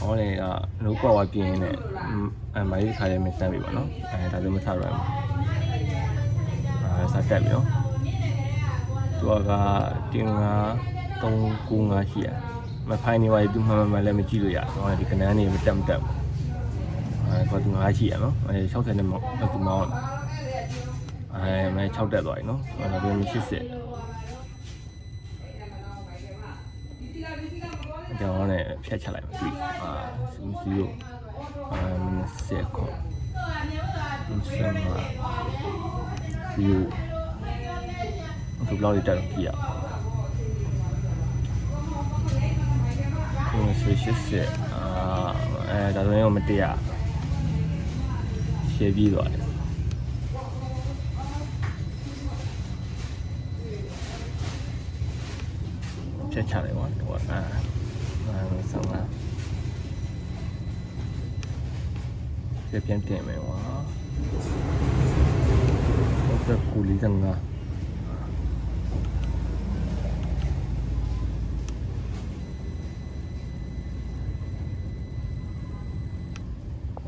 အော်လေနိုးကွာဝပြင်းနေမိုင်းခါရဲမစမ်းပြီပေါ့နော်ဒါဆိုမဆရမ်းစတက်ပြီနော်သူကတင်ငါ395ရှိရမဖိုင်နေပါဘူးမှန်မှန်လည်းမကြည့်လို့ရတော့ဒီကနန်းနေမတက်ဘူးခေါ်သူ5ရှိရနော်60နဲ့ဒီမောင်းမဲ6တက်သွားပြီနော်ဒါဆိုရင်80ကျွန်တော်လည်းဖြတ်ချလိုက်မှာပြီ0မနစ်ဆက်ခေါ်ဆမ်မာ0ဒီဘလောက်လေးတက်တော့ကြည့်ရအောင်80ဒါဆိုရင်မတက်ရရှေ့ပြီးသွားတယ်ဖြတ်ချလိုက်ပါတော့ဆမ်မာ这边点没哇？我这鼓励整啊。